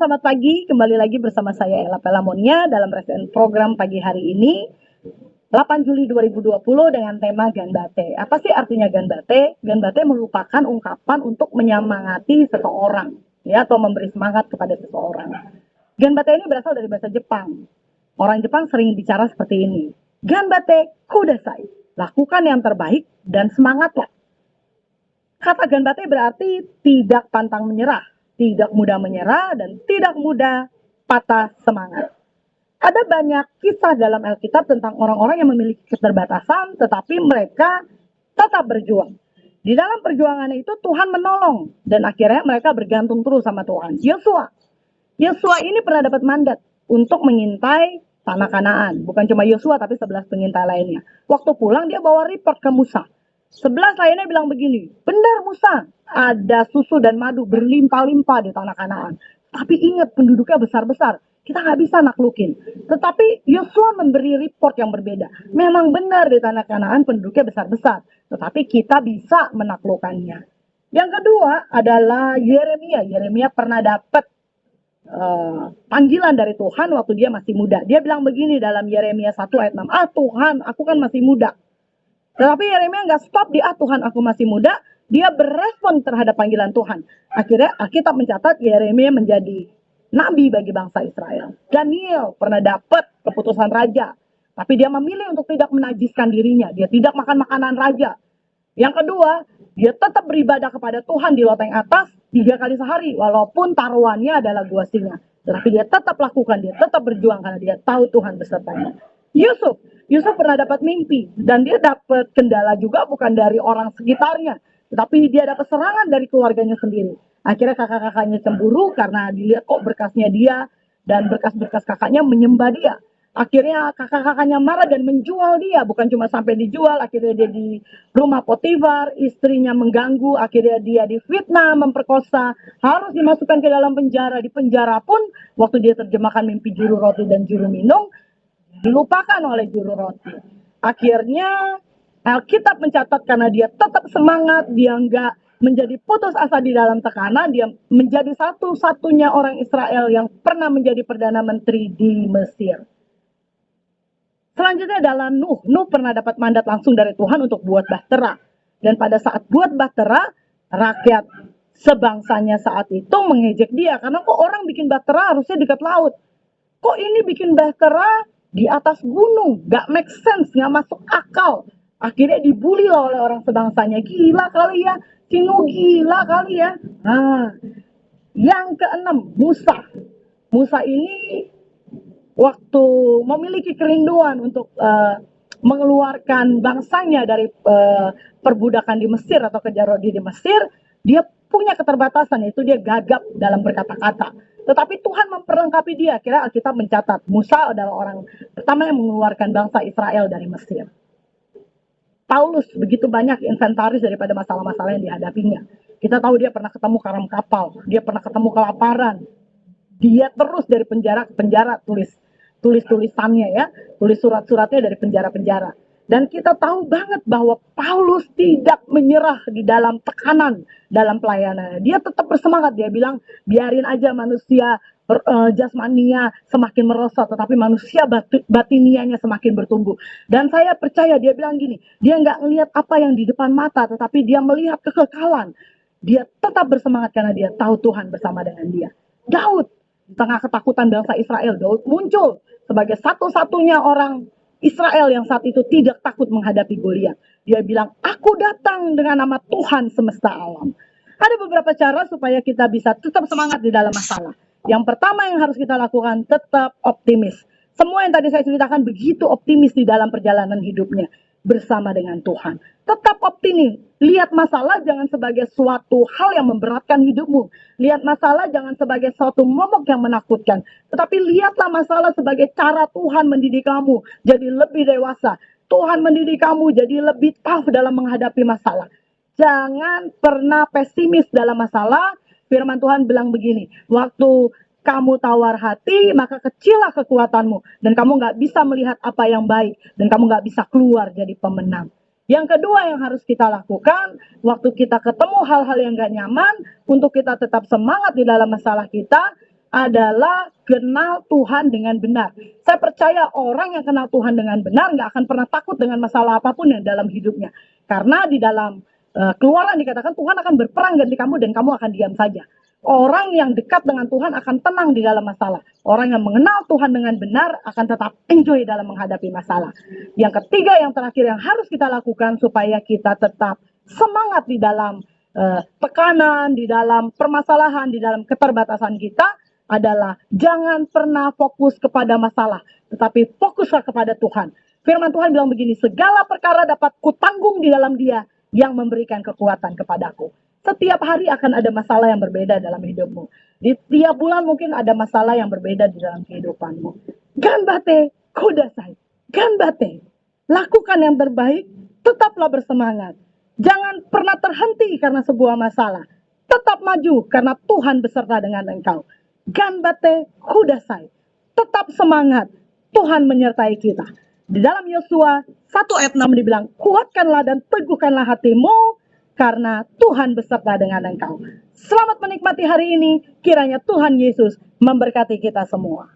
selamat pagi. Kembali lagi bersama saya Ella Pelamonia dalam resen program pagi hari ini 8 Juli 2020 dengan tema Ganbate. Apa sih artinya Ganbate? Ganbate merupakan ungkapan untuk menyemangati seseorang, ya, atau memberi semangat kepada seseorang. Ganbate ini berasal dari bahasa Jepang. Orang Jepang sering bicara seperti ini. Ganbate kudasai. Lakukan yang terbaik dan semangatlah. Kata Ganbate berarti tidak pantang menyerah, tidak mudah menyerah, dan tidak mudah patah semangat. Ada banyak kisah dalam Alkitab tentang orang-orang yang memiliki keterbatasan, tetapi mereka tetap berjuang. Di dalam perjuangan itu Tuhan menolong, dan akhirnya mereka bergantung terus sama Tuhan. Yosua ini pernah dapat mandat untuk mengintai tanah Kanaan. Bukan cuma Yosua, tapi 11 pengintai lainnya. Waktu pulang dia bawa report ke Musa. 11 lainnya bilang begini, benar Musa, ada susu dan madu berlimpah-limpah di tanah Kanaan. Tapi ingat penduduknya besar-besar, kita nggak bisa naklukin. Tetapi Yosua memberi report yang berbeda. Memang benar di tanah Kanaan penduduknya besar-besar, tetapi kita bisa menaklukkannya. Yang kedua adalah Yeremia. Yeremia pernah dapat panggilan dari Tuhan waktu dia masih muda. Dia bilang begini dalam Yeremia 1 ayat 6, Tuhan, aku kan masih muda. Tetapi Yeremia nggak stop di Tuhan aku masih muda, dia berespon terhadap panggilan Tuhan. Akhirnya Alkitab mencatat Yeremia menjadi nabi bagi bangsa Israel. Daniel pernah dapat keputusan raja, tapi dia memilih untuk tidak menajiskan dirinya, dia tidak makan makanan raja. Yang kedua, dia tetap beribadah kepada Tuhan di loteng atas 3 kali sehari, walaupun taruhannya adalah gua singa. Tetapi dia tetap lakukan, dia tetap berjuang karena dia tahu Tuhan besertanya. Yusuf pernah dapat mimpi dan dia dapat kendala juga bukan dari orang sekitarnya, tetapi dia dapat serangan dari keluarganya sendiri. Akhirnya kakak-kakaknya cemburu karena dilihat kok berkasnya dia dan berkas-berkas kakaknya menyembah dia. Akhirnya kakak-kakaknya marah dan menjual dia, bukan cuma sampai dijual, akhirnya dia di rumah Potifar, istrinya mengganggu, akhirnya dia difitnah, memperkosa, harus dimasukkan ke dalam penjara. Di penjara pun waktu dia terjemahkan mimpi juru roti dan juru minum, dilupakan oleh juru roti. Akhirnya Alkitab mencatat karena dia tetap semangat, dia enggak menjadi putus asa di dalam tekanan, dia menjadi satu-satunya orang Israel yang pernah menjadi Perdana Menteri di Mesir. Selanjutnya adalah Nuh. Nuh pernah dapat mandat langsung dari Tuhan untuk buat bahtera. Dan pada saat buat bahtera, rakyat sebangsanya saat itu mengejek dia. Karena kok orang bikin bahtera harusnya dekat laut. Kok ini bikin bahtera di atas gunung, gak make sense, gak masuk akal. Akhirnya dibully lah oleh orang sebangsanya. Gila kali ya, Nuh gila kali ya. Nah, yang keenam, Musa. Musa ini waktu memiliki kerinduan untuk mengeluarkan bangsanya dari perbudakan di Mesir atau kejar di Mesir, dia punya keterbatasan, yaitu dia gagap dalam berkata-kata. Tetapi Tuhan memperlengkapi dia. Kira Alkitab mencatat Musa adalah orang pertama yang mengeluarkan bangsa Israel dari Mesir. Paulus begitu banyak inventaris daripada masalah-masalah yang dihadapinya. Kita tahu dia pernah ketemu karam kapal, dia pernah ketemu kelaparan. Dia terus dari penjara ke penjara tulis-tulisannya ya, tulis surat-suratnya dari penjara-penjara. Dan kita tahu banget bahwa Paulus tidak menyerah di dalam tekanan dalam pelayanannya. Dia tetap bersemangat. Dia bilang, biarin aja manusia jasmania semakin merosot, tetapi manusia batinianya semakin bertumbuh. Dan saya percaya dia bilang gini, dia nggak ngelihat apa yang di depan mata, tetapi dia melihat kekekalan. Dia tetap bersemangat karena dia tahu Tuhan bersama dengan dia. Daud, di tengah ketakutan bangsa Israel, Daud muncul sebagai satu-satunya orang Israel yang saat itu tidak takut menghadapi Goliat. Dia bilang, aku datang dengan nama Tuhan semesta alam. Ada beberapa cara supaya kita bisa tetap semangat di dalam masalah. Yang pertama yang harus kita lakukan, tetap optimis. Semua yang tadi saya ceritakan begitu optimis di dalam perjalanan hidupnya bersama dengan Tuhan. Tetap optimis. Lihat masalah jangan sebagai suatu hal yang memberatkan hidupmu. Lihat masalah jangan sebagai suatu momok yang menakutkan. Tetapi lihatlah masalah sebagai cara Tuhan mendidik kamu jadi lebih dewasa. Tuhan mendidik kamu jadi lebih tough dalam menghadapi masalah. Jangan pernah pesimis dalam masalah. Firman Tuhan bilang begini, waktu kamu tawar hati, maka kecillah kekuatanmu. Dan kamu gak bisa melihat apa yang baik. Dan kamu gak bisa keluar jadi pemenang. Yang kedua yang harus kita lakukan, waktu kita ketemu hal-hal yang gak nyaman, untuk kita tetap semangat di dalam masalah kita, adalah kenal Tuhan dengan benar. Saya percaya orang yang kenal Tuhan dengan benar nggak akan pernah takut dengan masalah apapun yang dalam hidupnya. Karena di dalam Keluaran dikatakan Tuhan akan berperang ganti kamu dan kamu akan diam saja. Orang yang dekat dengan Tuhan akan tenang di dalam masalah. Orang yang mengenal Tuhan dengan benar akan tetap enjoy dalam menghadapi masalah. Yang ketiga, yang terakhir yang harus kita lakukan supaya kita tetap semangat di dalam tekanan, di dalam permasalahan, di dalam keterbatasan kita adalah jangan pernah fokus kepada masalah, tetapi fokuslah kepada Tuhan. Firman Tuhan bilang begini, segala perkara dapat kutanggung di dalam Dia yang memberikan kekuatan kepadaku. Setiap hari akan ada masalah yang berbeda dalam hidupmu. Di tiap bulan mungkin ada masalah yang berbeda di dalam kehidupanmu. Ganbate, kudasai. Ganbate, lakukan yang terbaik, tetaplah bersemangat. Jangan pernah terhenti karena sebuah masalah. Tetap maju karena Tuhan beserta dengan engkau. Ganbate, kudasai. Tetap semangat, Tuhan menyertai kita. Di dalam Yosua 1 ayat 6 dibilang, kuatkanlah dan teguhkanlah hatimu, karena Tuhan beserta dengan engkau. Selamat menikmati hari ini, kiranya Tuhan Yesus memberkati kita semua.